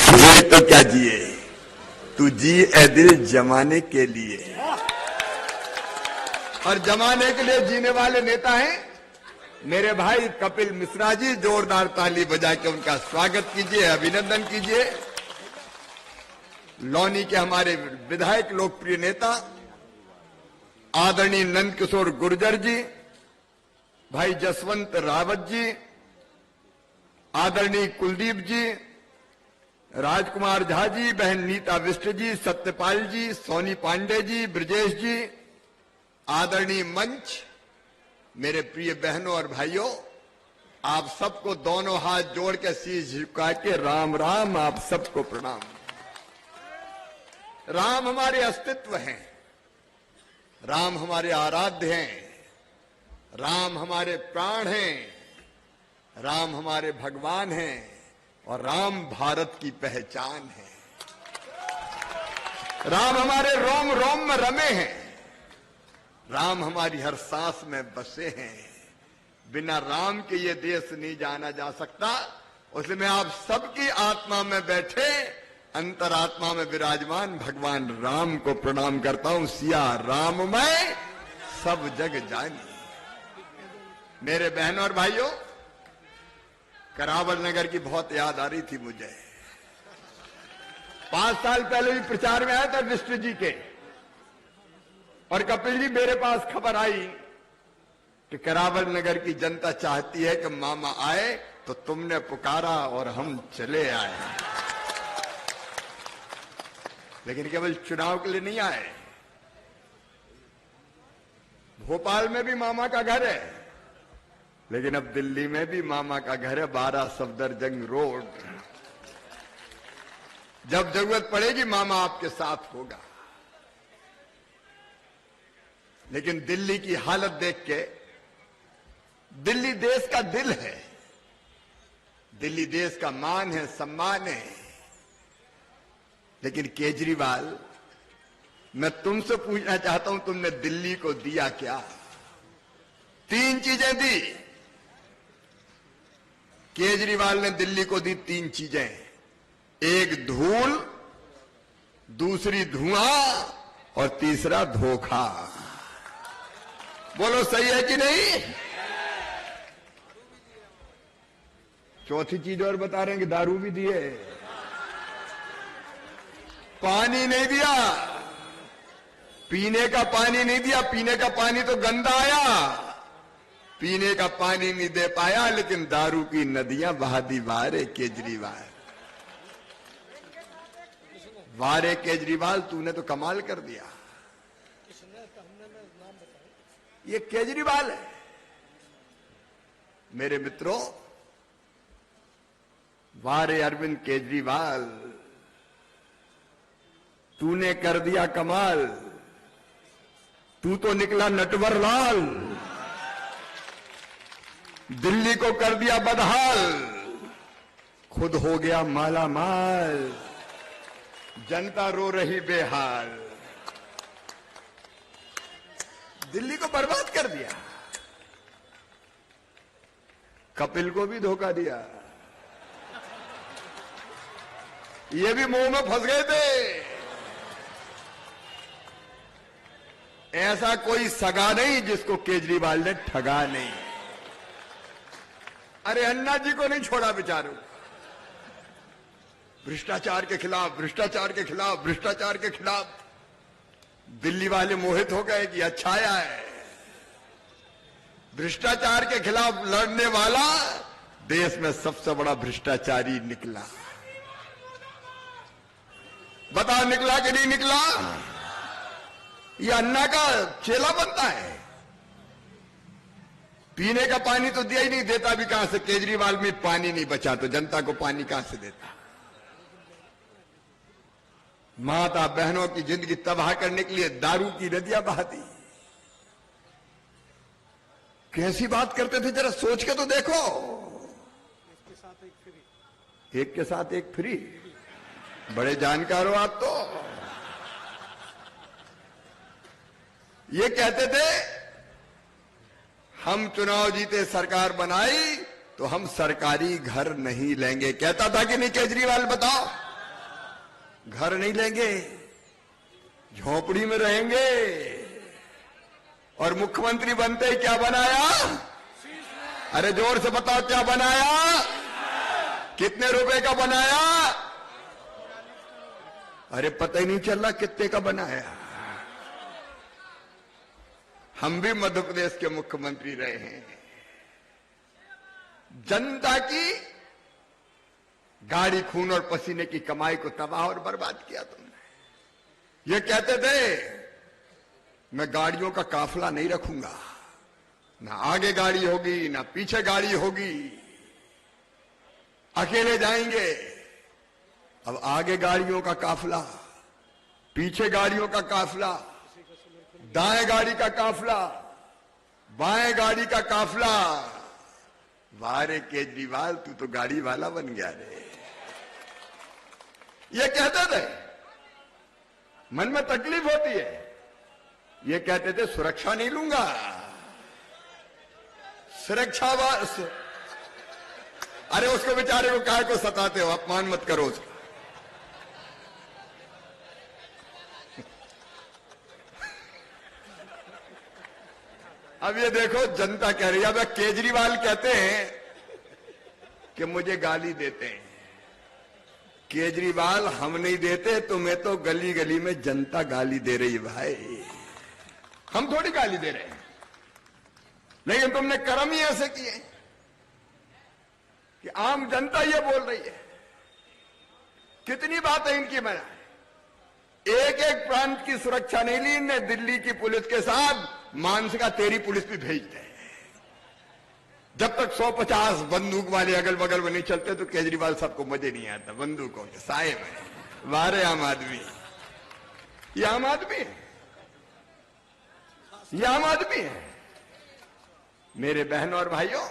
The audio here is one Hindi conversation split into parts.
जिए तो क्या जिए, तू जी ए दिल जमाने के लिए। और जमाने के लिए जीने वाले नेता हैं मेरे भाई कपिल मिश्रा जी। जोरदार ताली बजा के उनका स्वागत कीजिए, अभिनंदन कीजिए। लौनी के हमारे विधायक लोकप्रिय नेता आदरणीय नंद किशोर गुर्जर जी, भाई जसवंत रावत जी, आदरणीय कुलदीप जी, राजकुमार झा जी, बहन नीता विष्ट जी, सत्यपाल जी, सोनी पांडे जी, ब्रजेश जी, आदरणीय मंच, मेरे प्रिय बहनों और भाइयों, आप सबको दोनों हाथ जोड़ के शीश झुका के राम राम, आप सबको प्रणाम। राम हमारे अस्तित्व हैं, राम हमारे आराध्य हैं, राम हमारे प्राण हैं, राम हमारे भगवान हैं और राम भारत की पहचान है। राम हमारे रोम रोम में रमे हैं, राम हमारी हर सांस में बसे हैं। बिना राम के ये देश नहीं जाना जा सकता। उसलिए मैं आप सबकी आत्मा में बैठे, अंतरात्मा में विराजमान भगवान राम को प्रणाम करता हूं। सिया राम मैं सब जग जानी। मेरे बहनों और भाइयों, करावल नगर की बहुत याद आ रही थी मुझे। 5 साल पहले भी प्रचार में आया था विष्ट जी के, और कपिल जी मेरे पास खबर आई कि करावल नगर की जनता चाहती है कि मामा आए, तो तुमने पुकारा और हम चले आए। लेकिन केवल चुनाव के लिए नहीं आए। भोपाल में भी मामा का घर है, लेकिन अब दिल्ली में भी मामा का घर है, 12 सफदरजंग रोड। जब जरूरत पड़ेगी मामा आपके साथ होगा। लेकिन दिल्ली की हालत देख के, दिल्ली देश का दिल है, दिल्ली देश का मान है, सम्मान है। लेकिन केजरीवाल, मैं तुमसे पूछना चाहता हूं, तुमने दिल्ली को दिया क्या? 3 चीजें दी। केजरीवाल ने दिल्ली को दी 3 चीजें। एक धूल, दूसरी धुआं और तीसरा धोखा। बोलो सही है कि नहीं? चौथी चीज और बता रहे हैं कि दारू भी दिए, पानी नहीं दिया, पीने का पानी नहीं दिया। पीने का पानी तो गंदा आया, पीने का पानी नहीं दे पाया, लेकिन दारू की नदियां बहा दी। वारे केजरीवाल, वारे केजरीवाल, तूने तो कमाल कर दिया। ये केजरीवाल है। मेरे मित्रों, वारे अरविंद केजरीवाल, तूने कर दिया कमाल। तू तो निकला नटवर लाल, दिल्ली को कर दिया बदहाल, खुद हो गया माला माल, जनता रो रही बेहाल। दिल्ली को बर्बाद कर दिया। कपिल को भी धोखा दिया। ये भी मुंह में फंस गए थे। ऐसा कोई सगा नहीं जिसको केजरीवाल ने ठगा नहीं। अरे अन्ना जी को नहीं छोड़ा बेचारों। भ्रष्टाचार के खिलाफ, भ्रष्टाचार के खिलाफ, भ्रष्टाचार के खिलाफ। दिल्ली वाले मोहित हो गए कि अच्छा आया है। भ्रष्टाचार के खिलाफ लड़ने वाला देश में सबसे बड़ा भ्रष्टाचारी निकला। बता निकला कि नहीं निकला? ये अन्ना का चेला बनता है। पीने का पानी तो दिया ही नहीं, देता भी कहां से? केजरीवाल में पानी नहीं बचा तो जनता को पानी कहां से देता? माता बहनों की जिंदगी तबाह करने के लिए दारू की नदियां बहा दी। कैसी बात करते थे, जरा सोच के तो देखो। एक के साथ एक फ्री। बड़े जानकार हो आप तो। ये कहते थे हम चुनाव जीते, सरकार बनाई तो हम सरकारी घर नहीं लेंगे। कहता था कि नहीं केजरीवाल? बताओ। घर नहीं लेंगे, झोपड़ी में रहेंगे। और मुख्यमंत्री बनते ही क्या बनाया? अरे जोर से बताओ क्या बनाया? कितने रुपए का बनाया? अरे पता ही नहीं चल रहा कितने का बनाया। हम भी मध्य प्रदेश के मुख्यमंत्री रहे हैं। जनता की गाड़ी, खून और पसीने की कमाई को तबाह और बर्बाद किया तुमने। ये कहते थे मैं गाड़ियों का काफिला नहीं रखूंगा, ना आगे गाड़ी होगी ना पीछे गाड़ी होगी, अकेले जाएंगे। अब आगे गाड़ियों का काफिला, पीछे गाड़ियों का काफिला, दाएं गाड़ी का काफिला, बाएं गाड़ी का काफिला। वारे केजरीवाल तू तो गाड़ी वाला बन गया रे। ये कहते थे, मन में तकलीफ होती है। ये कहते थे सुरक्षा नहीं लूंगा, सुरक्षा अरे उसको बेचारे को काहे को सताते हो? अपमान मत करो उसका। अब ये देखो जनता कह रही है। अब केजरीवाल कहते हैं कि मुझे गाली देते हैं। केजरीवाल हम नहीं देते, तुम्हें तो गली गली में जनता गाली दे रही है भाई, हम थोड़ी गाली दे रहे हैं। लेकिन तुमने कर्म ही ऐसे किए कि आम जनता ये बोल रही है। कितनी बातें इनकी बनाए, एक एक प्रांत की सुरक्षा नहीं ली इनने। दिल्ली की पुलिस के साथ मानसिका तेरी पुलिस भी भेजते हैं। जब तक 150 बंदूक वाले अगल बगल में नहीं चलते तो केजरीवाल सबको मजे नहीं आता। बंदूकों के साए में वारे आम आदमी, ये आम आदमी है, ये आम आदमी है। मेरे बहनों और भाइयों,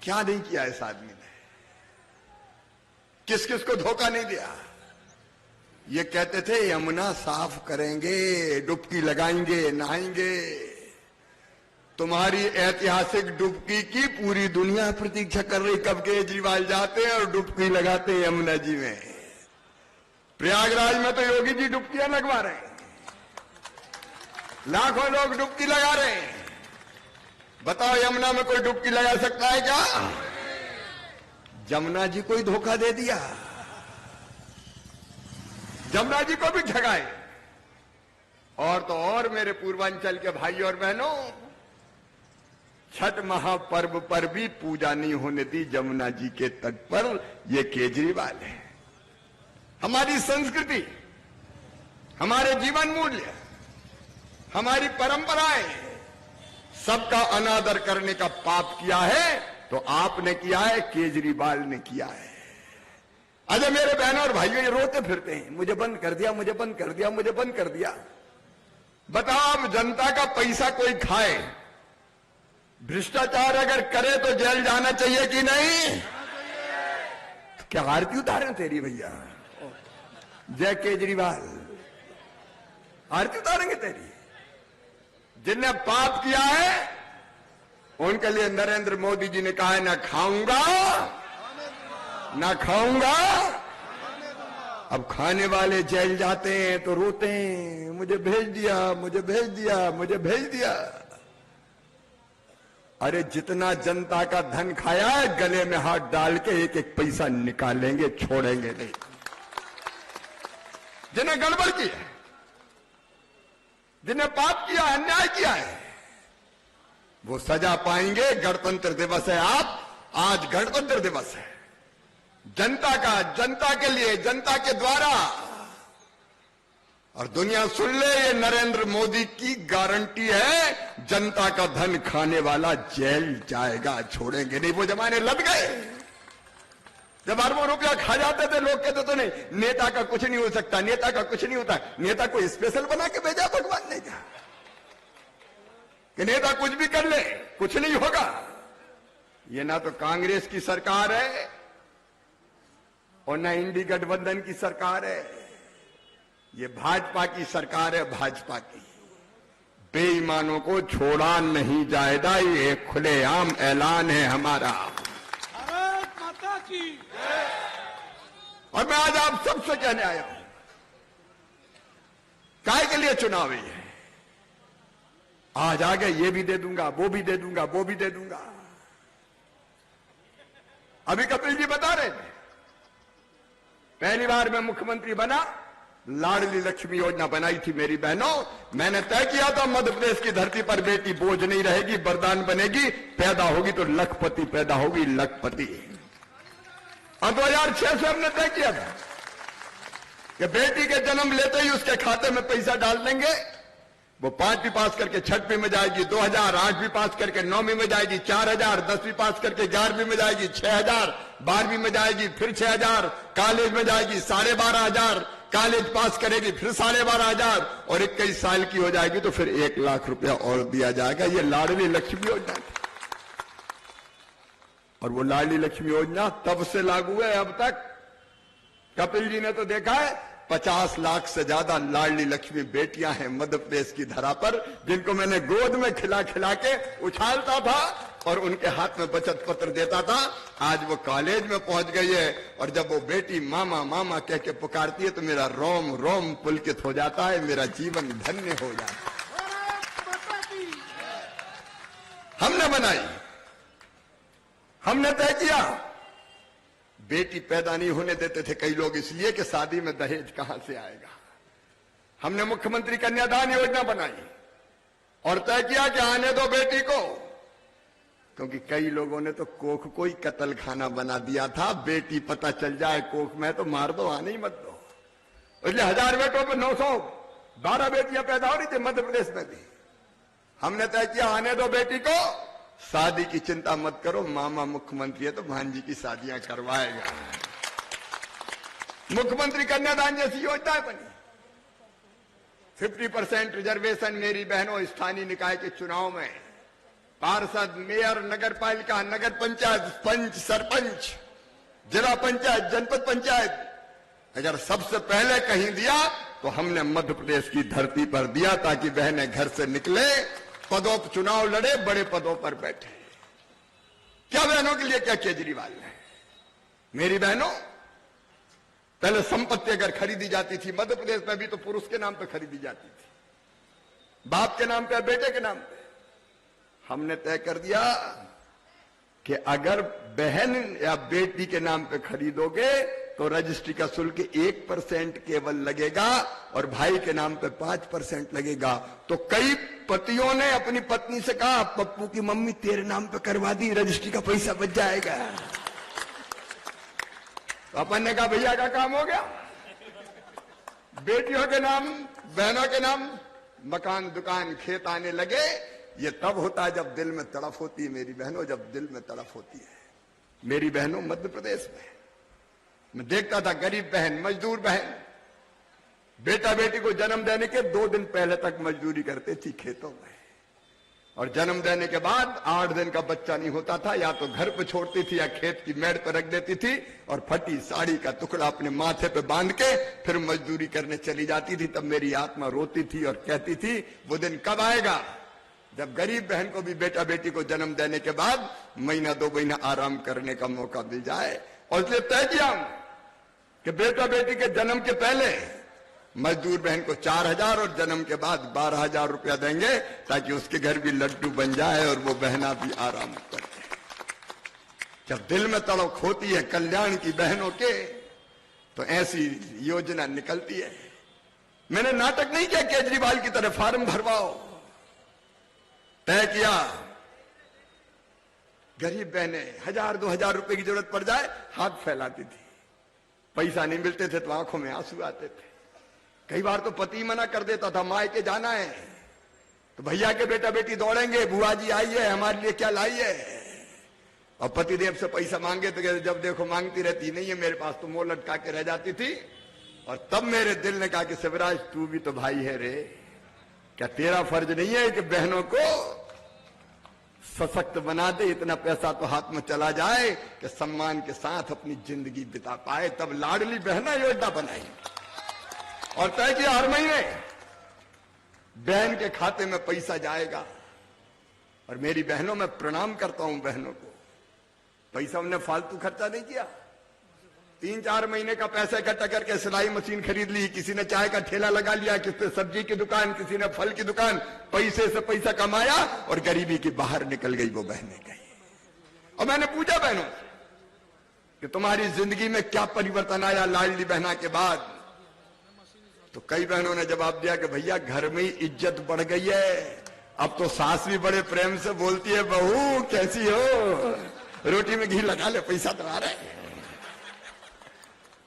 क्या नहीं किया इस आदमी ने? किस किस को धोखा नहीं दिया? ये कहते थे यमुना साफ करेंगे, डुबकी लगाएंगे, नहाएंगे। तुम्हारी ऐतिहासिक डुबकी की पूरी दुनिया प्रतीक्षा कर रही, कब केजरीवाल जाते हैं और डुबकी लगाते हैं यमुना जी में। प्रयागराज में तो योगी जी डुबकियां लगवा रहे हैं, लाखों लोग डुबकी लगा रहे हैं। बताओ यमुना में कोई डुबकी लगा सकता है क्या? जमुना जी को ही धोखा दे दिया, जमुना जी को भी ठगाए। और तो और मेरे पूर्वांचल के भाई और बहनों, छठ महापर्व पर भी पूजा नहीं होने दी जमुना जी के तट पर। ये केजरीवाल है। हमारी संस्कृति, हमारे जीवन मूल्य, हमारी परंपराएं, सबका अनादर करने का पाप किया है तो आपने किया है, केजरीवाल ने किया है। अजय मेरे बहनों और भाइयों ये रोते फिरते हैं, मुझे बंद कर दिया, मुझे बंद कर दिया, मुझे बंद कर दिया। बताओ, अब जनता का पैसा कोई खाए, भ्रष्टाचार अगर करे तो जेल जाना चाहिए कि नहीं? क्या आरती उतारें तेरी भैया? जय केजरीवाल, आरती उतारेंगे तेरी। जिनने पाप किया है उनके लिए नरेंद्र मोदी जी ने कहा है, ना खाऊंगा ना खाऊंगा। अब खाने वाले जेल जाते हैं तो रोते हैं, मुझे भेज दिया, मुझे भेज दिया, मुझे भेज दिया। अरे जितना जनता का धन खाया है, गले में हाथ डाल के एक एक पैसा निकालेंगे, छोड़ेंगे नहीं। जिन्हें गड़बड़ की है, जिन्हें पाप किया, अन्याय किया है, वो सजा पाएंगे। गणतंत्र दिवस है, आज गणतंत्र दिवस है, जनता का, जनता के लिए, जनता के द्वारा। और दुनिया सुन ले, ये नरेंद्र मोदी की गारंटी है, जनता का धन खाने वाला जेल जाएगा, छोड़ेंगे नहीं। वो जमाने लग गए जब अरबों रुपया खा जाते थे, लोग कहते तो नहीं, नेता का कुछ नहीं हो सकता, नेता का कुछ नहीं होता। नेता को स्पेशल बना के भेजा भगवान ने क्या कि नेता कुछ भी कर ले, कुछ नहीं होगा? ये ना तो कांग्रेस की सरकार है और ना इंडी गठबंधन की सरकार है, ये भाजपा की सरकार है, भाजपा की। बेईमानों को छोड़ा नहीं जाएगा, ये खुलेआम ऐलान है हमारा। भारत माता की। और मैं आज आप सबसे कहने आया हूं, काय के लिए चुनाव है? आज आगे ये भी दे दूंगा, वो भी दे दूंगा, वो भी दे दूंगा। अभी कपिल जी बता रहे थे, पहली बार मैं मुख्यमंत्री बना, लाडली लक्ष्मी योजना बनाई थी मेरी बहनों। मैंने तय किया था मध्य प्रदेश की धरती पर बेटी बोझ नहीं रहेगी, वरदान बनेगी, पैदा होगी तो लखपति पैदा होगी, लखपति। और 2006 से हमने तय किया था कि बेटी के जन्म लेते ही उसके खाते में पैसा डाल देंगे। वो 5वीं पास करके 6वीं में जाएगी, 2000, 8वीं पास करके 9वीं में जाएगी, 4000, 10वीं पास करके 11वीं में जाएगी, 6000, 12वीं में जाएगी, फिर 6000, कॉलेज में जाएगी 12,500, कॉलेज पास करेगी फिर 12,500 और 21 साल की हो जाएगी तो फिर 1 लाख रुपया और दिया जाएगा। ये लाडली लक्ष्मी योजना थी। और वो लाडली लक्ष्मी योजना तब से लागू है अब तक। कपिल जी ने तो देखा है 50 लाख से ज्यादा लाडली लक्ष्मी बेटियां हैं मध्य प्रदेश की धरा पर, जिनको मैंने गोद में खिला खिला के उछालता था और उनके हाथ में बचत पत्र देता था। आज वो कॉलेज में पहुंच गई है और जब वो बेटी मामा मामा कह के पुकारती है तो मेरा रोम रोम पुलकित हो जाता है, मेरा जीवन धन्य हो जाता है। हमने बनाई, हमने तय किया। बेटी पैदा नहीं होने देते थे कई लोग इसलिए कि शादी में दहेज कहां से आएगा। हमने मुख्यमंत्री कन्यादान योजना बनाई और तय किया कि आने दो बेटी को, क्योंकि कई लोगों ने तो कोख को ही कत्ल खाना बना दिया था। बेटी पता चल जाए कोख में तो मार दो, आने ही मत दो। इसलिए 1000 बेटों पर 912 बेटियां पैदा हो रही थी मध्य प्रदेश में भी। हमने तय किया आने दो बेटी को, शादी की चिंता मत करो, मामा मुख्यमंत्री है तो भांजी की शादियां करवाएगा। मुख्यमंत्री कन्यादान जैसी योजना बनी। 50% रिजर्वेशन मेरी बहनों स्थानीय निकाय के चुनाव में पार्षद, मेयर, नगर पालिका, नगर पंचायत, पंच, सरपंच, जिला पंचायत, जनपद पंचायत, अगर सबसे पहले कहीं दिया तो हमने मध्य प्रदेश की धरती पर दिया ताकि बहनें घर से निकले, पदों पर चुनाव लड़े, बड़े पदों पर बैठे। क्या बहनों के लिए क्या केजरीवाल है? मेरी बहनों, पहले संपत्ति अगर खरीदी जाती थी मध्य प्रदेश में भी तो पुरुष के नाम पे खरीदी जाती थी, बाप के नाम पे, बेटे के नाम पे। हमने तय कर दिया कि अगर बहन या बेटी के नाम पे खरीदोगे तो रजिस्ट्री का शुल्क 1% केवल लगेगा और भाई के नाम पे 5% लगेगा। तो कई पतियों ने अपनी पत्नी से कहा पप्पू की मम्मी तेरे नाम पे करवा दी, रजिस्ट्री का पैसा बच जाएगा। तो अपन ने कहा भैया का काम हो गया। बेटियों के नाम, बहनों के नाम मकान, दुकान, खेत आने लगे। ये तब होता है जब दिल में तड़फ होती है मेरी बहनों, जब दिल में तड़फ होती है। मेरी बहनों, मध्य प्रदेश में मैं देखता था गरीब बहन, मजदूर बहन, बेटा बेटी को जन्म देने के 2 दिन पहले तक मजदूरी करते थी खेतों में, और जन्म देने के बाद 8 दिन का बच्चा नहीं होता था, या तो घर पे छोड़ती थी या खेत की मेड़ पर रख देती थी और फटी साड़ी का टुकड़ा अपने माथे पे बांध के फिर मजदूरी करने चली जाती थी। तब मेरी आत्मा रोती थी और कहती थी वो दिन कब आएगा जब गरीब बहन को भी बेटा बेटी को जन्म देने के बाद महीना 2 महीना आराम करने का मौका मिल जाए। और इसलिए तय किया कि बेटा बेटी के जन्म के पहले मजदूर बहन को 4000 और जन्म के बाद 12000 रुपया देंगे ताकि उसके घर भी लड्डू बन जाए और वो बहना भी आराम करे। जब दिल में तड़प होती है कल्याण की बहनों के तो ऐसी योजना निकलती है। मैंने नाटक नहीं किया केजरीवाल की तरह फॉर्म भरवाओ। तय किया गरीब बहनें 1000-2000 रुपए की जरूरत पड़ जाए हाथ फैलाती थी, पैसा नहीं मिलते थे तो आंखों में आंसू आते थे। कई बार तो पति मना कर देता था, मायके के जाना है तो भैया के बेटा बेटी दौड़ेंगे, बुआ जी आई है हमारे लिए क्या लाई है। और पतिदेव से पैसा मांगे तो जब देखो मांगती रहती, नहीं है मेरे पास, तो मुंह लटका के रह जाती थी। और तब मेरे दिल ने कहा कि शिवराज तू भी तो भाई है रे, क्या तेरा फर्ज नहीं है कि बहनों को सशक्त बना दे, इतना पैसा तो हाथ में चला जाए कि सम्मान के साथ अपनी जिंदगी बिता पाए। तब लाडली बहना योजना बनाई और तय किया हर महीने बहन के खाते में पैसा जाएगा। और मेरी बहनों, मैं प्रणाम करता हूं बहनों को, पैसा हमने फालतू खर्चा नहीं किया। 3-4 महीने का पैसा इकट्ठा करके सिलाई मशीन खरीद ली, किसी ने चाय का ठेला लगा लिया, किसी ने सब्जी की दुकान, किसी ने फल की दुकान, पैसे से पैसा कमाया और गरीबी की बाहर निकल गई वो बहनें गई। और मैंने पूछा बहनों से कि तुम्हारी जिंदगी में क्या परिवर्तन आया लाडली बहना के बाद? तो कई बहनों ने जवाब दिया कि भैया घर में ही इज्जत बढ़ गई है, अब तो सास भी बड़े प्रेम से बोलती है, बहू कैसी हो, रोटी में घी लगा ले, पैसा तो आ रहा है।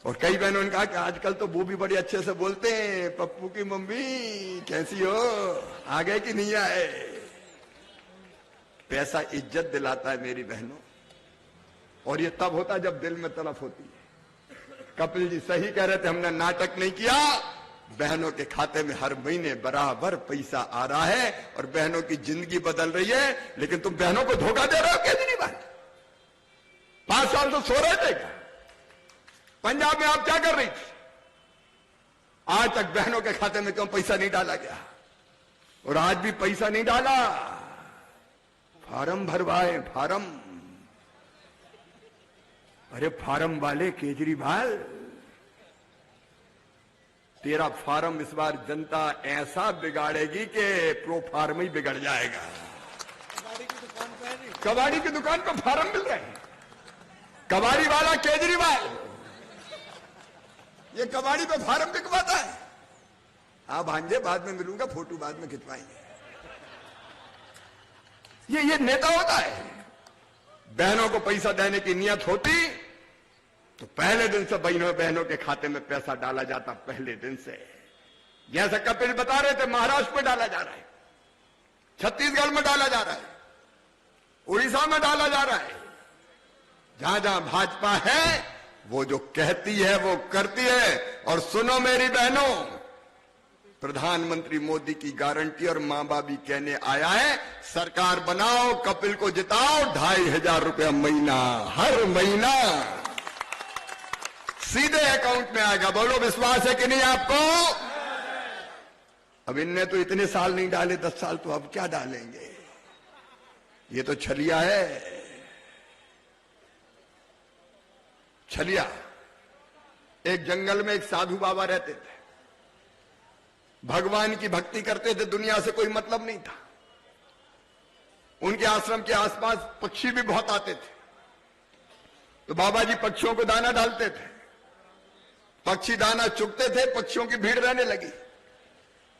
और कई बहनों ने कहा कि आजकल तो वो भी बड़े अच्छे से बोलते हैं, पप्पू की मम्मी कैसी हो, आ गए कि नहीं आए। पैसा इज्जत दिलाता है मेरी बहनों, और ये तब होता है जब दिल में तड़प होती है। कपिल जी सही कह रहे थे, हमने नाटक नहीं किया, बहनों के खाते में हर महीने बराबर पैसा आ रहा है और बहनों की जिंदगी बदल रही है। लेकिन तुम बहनों को धोखा दे रहे हो केजरीवाल। 5 साल तो सो रहे थे क्या? पंजाब में आप क्या कर रही थी? आज तक बहनों के खाते में क्यों पैसा नहीं डाला गया? और आज भी पैसा नहीं डाला, फार्म भरवाए, फार्म। अरे फार्म वाले केजरीवाल, तेरा फार्म इस बार जनता ऐसा बिगाड़ेगी कि प्रो फार्म ही बिगड़ जाएगा। कबाड़ी की दुकान पर फार्म मिल रहे हैं, कबाड़ी वाला केजरीवाल ये कबाड़ी पे फार्म बिकवाता है। हाँ भांजे, बाद में मिलूंगा, फोटो बाद में खिंचवाएंगे। ये नेता होता है। बहनों को पैसा देने की नियत होती तो पहले दिन से बहनों के खाते में पैसा डाला जाता, पहले दिन से। जैसा कपिल बता रहे थे, महाराष्ट्र में डाला जा रहा है, छत्तीसगढ़ में डाला जा रहा है, उड़ीसा में डाला जा रहा है। जहां जहां भाजपा है वो जो कहती है वो करती है। और सुनो मेरी बहनों, प्रधानमंत्री मोदी की गारंटी और मां बाप भी कहने आया है, सरकार बनाओ, कपिल को जिताओ, 2500 रुपया महीना, हर महीना सीधे अकाउंट में आएगा। बोलो विश्वास है कि नहीं आपको? अब इनने तो इतने साल नहीं डाले, 10 साल, तो अब क्या डालेंगे? ये तो छलिया है, छलिया। एक जंगल में एक साधु बाबा रहते थे, भगवान की भक्ति करते थे, दुनिया से कोई मतलब नहीं था। उनके आश्रम के आसपास पक्षी भी बहुत आते थे, तो बाबा जी पक्षियों को दाना डालते थे। पक्षी दाना चुगते थे, पक्षियों की भीड़ रहने लगी।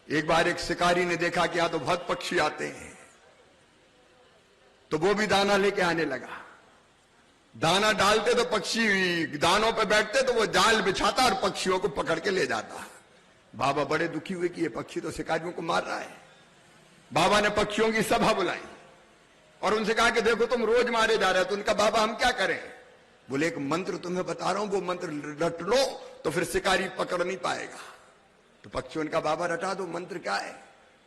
एक बार एक शिकारी ने देखा कि यहां तो बहुत पक्षी आते हैं, तो वो भी दाना लेके आने लगा। दाना डालते तो पक्षी दानों पे बैठते, तो वो जाल बिछाता और पक्षियों को पकड़ के ले जाता। बाबा बड़े दुखी हुए कि ये पक्षी तो शिकारियों को मार रहा है। बाबा ने पक्षियों की सभा बुलाई और उनसे कहा कि देखो तुम रोज मारे जा रहे हो। तो उनका बाबा हम क्या करें? बोले एक मंत्र तुम्हें बता रहा हूं, वो मंत्र रट लो तो फिर शिकारी पकड़ नहीं पाएगा। तो पक्षियों का बाबा रटा दो, मंत्र क्या है?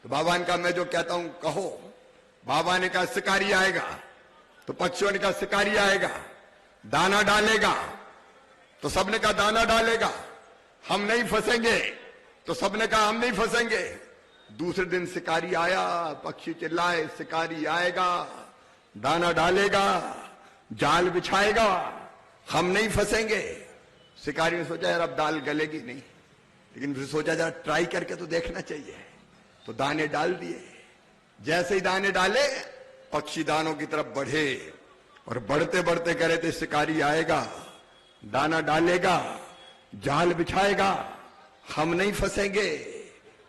तो बाबा ने कहा मैं जो कहता हूं कहो। बाबा ने कहा शिकारी आएगा, तो पक्षियों ने कहा शिकारी आएगा, दाना डालेगा, तो सबने कहा दाना डालेगा, हम नहीं फंसेंगे, तो सबने कहा हम नहीं फंसेंगे। दूसरे दिन शिकारी आया, पक्षी चिल्लाए शिकारी आएगा, दाना डालेगा, जाल बिछाएगा, हम नहीं फंसेंगे। शिकारी ने सोचा यार अब दाल गलेगी नहीं, लेकिन फिर सोचा जरा ट्राई करके तो देखना चाहिए, तो दाने डाल दिए। जैसे ही दाने डाले, पक्षी दानों की तरफ बढ़े और बढ़ते बढ़ते कह रहे थे शिकारी आएगा, दाना डालेगा, जाल बिछाएगा, हम नहीं फंसेंगे।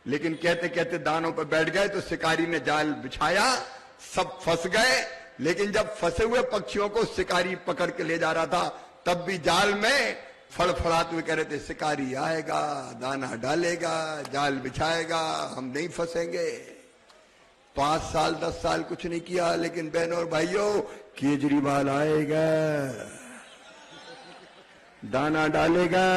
लेकिन कहते कहते दानों पर बैठ गए, तो शिकारी ने जाल बिछाया, सब फंस गए। लेकिन जब फंसे हुए पक्षियों को शिकारी पकड़ के ले जा रहा था, तब भी जाल में फड़फड़ाते हुए कह रहे थे शिकारी आएगा, दाना डालेगा, जाल बिछाएगा, हम नहीं फंसेंगे। 5 साल 10 साल कुछ नहीं किया, लेकिन बहनों और भाइयों, केजरीवाल आएगा, दाना डालेगा,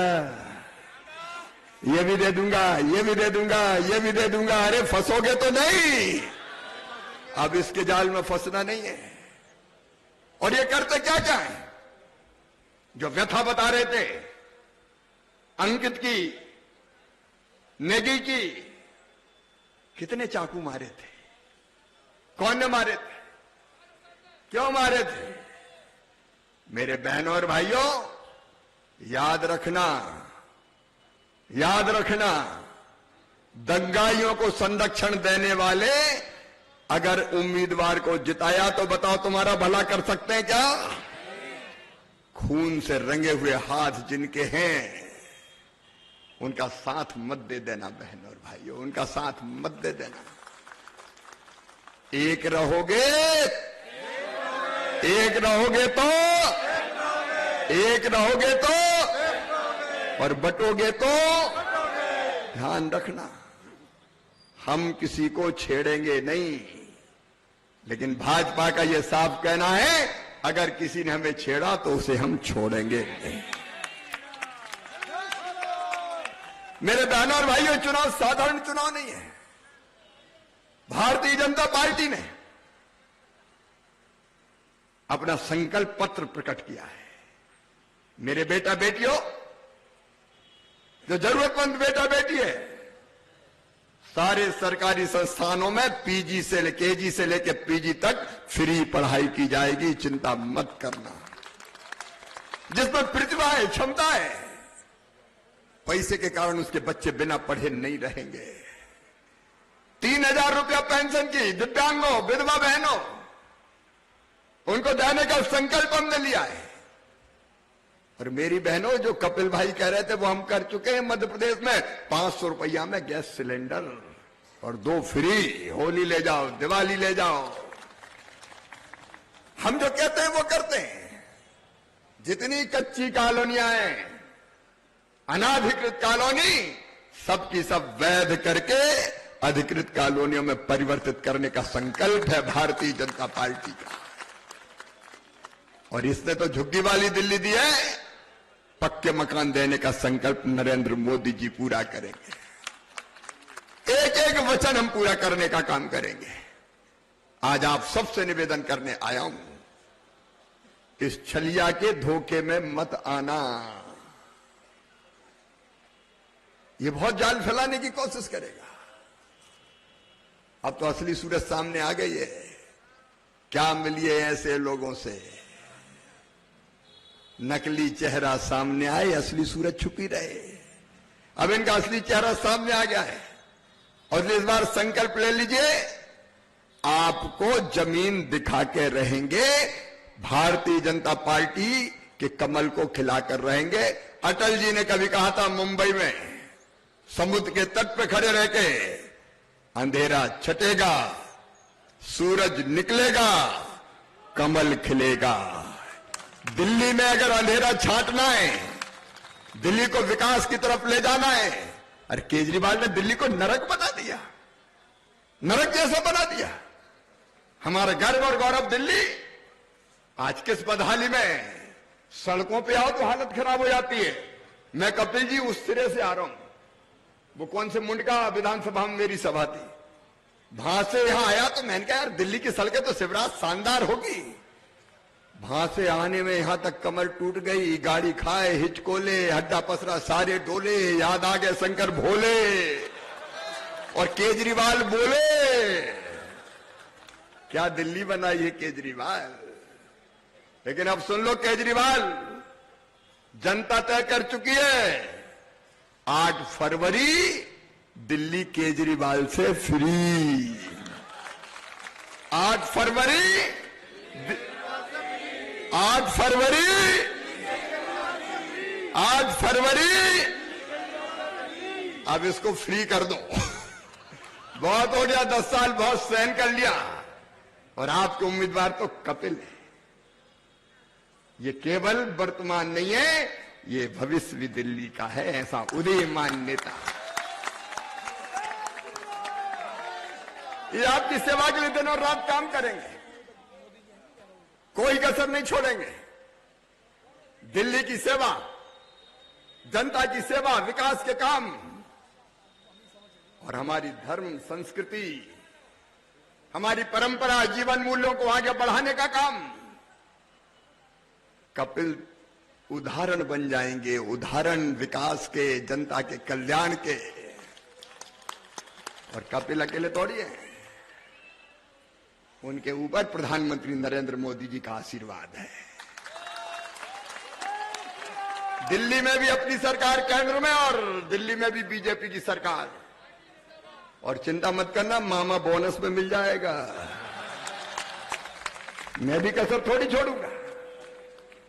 ये भी दे दूंगा, ये भी दे दूंगा, ये भी दे दूंगा। अरे फंसोगे तो नहीं, अब इसके जाल में फंसना नहीं है। और ये करते क्या क्या है? जो व्यथा बता रहे थे अंकित की, नेगी की, कितने चाकू मारे थे, कौन ने मारे थे, क्यों मारे थे? मेरे बहनों और भाइयों, याद रखना, याद रखना, दंगाइयों को संरक्षण देने वाले अगर उम्मीदवार को जिताया तो बताओ तुम्हारा भला कर सकते हैं क्या? खून से रंगे हुए हाथ जिनके हैं उनका साथ मत दे देना बहन और भाइयों, उनका साथ मत दे देना। एक रहोगे, एक रहोगे तो, एक रहोगे तो, और बटोगे तो ध्यान रखना, हम किसी को छेड़ेंगे नहीं, लेकिन भाजपा का यह साफ कहना है अगर किसी ने हमें छेड़ा तो उसे हम छोड़ेंगे नहीं। मेरे बहनों और भाइयों, चुनाव साधारण चुनाव नहीं है। भारतीय जनता पार्टी ने अपना संकल्प पत्र प्रकट किया है। मेरे बेटा बेटियों, जो जरूरतमंद बेटा बेटी है, सारे सरकारी संस्थानों में पीजी से केजी से लेकर पीजी तक फ्री पढ़ाई की जाएगी, चिंता मत करना। जिसमें प्रतिभा है, क्षमता है, पैसे के कारण उसके बच्चे बिना पढ़े नहीं रहेंगे। 3,000 रुपया पेंशन की दिव्यांगों, विधवा बहनों, उनको देने का संकल्प हमने लिया है। और मेरी बहनों, जो कपिल भाई कह रहे थे वो हम कर चुके हैं। मध्य प्रदेश में 500 रुपया में गैस सिलेंडर और 2 फ्री। होली ले जाओ, दिवाली ले जाओ। हम जो कहते हैं वो करते हैं। जितनी कच्ची कॉलोनियां हैं, अनाधिकृत कॉलोनी, सबकी सब वैध करके अधिकृत कॉलोनियों में परिवर्तित करने का संकल्प है भारतीय जनता पार्टी का। और इसने तो झुग्गी वाली दिल्ली दी है, पक्के मकान देने का संकल्प नरेंद्र मोदी जी पूरा करेंगे। एक एक वचन हम पूरा करने का काम करेंगे। आज आप सबसे निवेदन करने आया हूं, इस छलिया के धोखे में मत आना। ये बहुत जाल फैलाने की कोशिश करेगा। अब तो असली सूरज सामने आ गई है। क्या मिलिए ऐसे लोगों से, नकली चेहरा सामने आए, असली सूरज छुपी रहे। अब इनका असली चेहरा सामने आ गया है। और इस बार संकल्प ले लीजिए, आपको जमीन दिखा के रहेंगे, भारतीय जनता पार्टी के कमल को खिलाकर रहेंगे। अटल जी ने कभी कहा था मुंबई में, समुद्र के तट पे खड़े रह के, अंधेरा छटेगा, सूरज निकलेगा, कमल खिलेगा। दिल्ली में अगर अंधेरा छांटना है, दिल्ली को विकास की तरफ ले जाना है, अरे केजरीवाल ने दिल्ली को नरक बना दिया, नरक जैसा बना दिया। हमारा गर्व और गौरव दिल्ली आज किस बदहाली में, सड़कों पे आओ तो हालत खराब हो जाती है। मैं कपिल जी उस सिरे से आ रहा हूं, वो कौन से मुंड का विधानसभा में मेरी सभा थी, वहां से यहां आया तो मैंने कहा यार दिल्ली की सड़कें तो शिवराज शानदार होगी। वहां से आने में यहां तक कमर टूट गई, गाड़ी खाए, हिचकोले, हड्डा पसरा सारे डोले, याद आ गए शंकर भोले। और केजरीवाल बोले, क्या दिल्ली बनाई है केजरीवाल। लेकिन अब सुन लो, केजरीवाल जनता तय कर चुकी है, 8 फरवरी दिल्ली केजरीवाल से फ्री। 8 फरवरी, 8 फरवरी, 8 फरवरी, अब इसको फ्री कर दो। बहुत हो गया, 10 साल बहुत सहन कर लिया। और आपके उम्मीदवार तो कपिल है। ये केवल वर्तमान नहीं है, ये भविष्य भी दिल्ली का है, ऐसा उदीयमान नेता। ये आपकी सेवा के लिए दिन और रात काम करेंगे, कोई कसर नहीं छोड़ेंगे। दिल्ली की सेवा, जनता की सेवा, विकास के काम और हमारी धर्म संस्कृति, हमारी परंपरा, जीवन मूल्यों को आगे बढ़ाने का काम। कपिल उदाहरण बन जाएंगे, उदाहरण विकास के, जनता के कल्याण के। और कपिल अकेले थोड़ी है, उनके ऊपर प्रधानमंत्री नरेंद्र मोदी जी का आशीर्वाद है। दिल्ली में भी अपनी सरकार केंद्र में और दिल्ली में भी बीजेपी की सरकार। और चिंता मत करना, मामा बोनस में मिल जाएगा। मैं भी कसर थोड़ी छोड़ूंगा।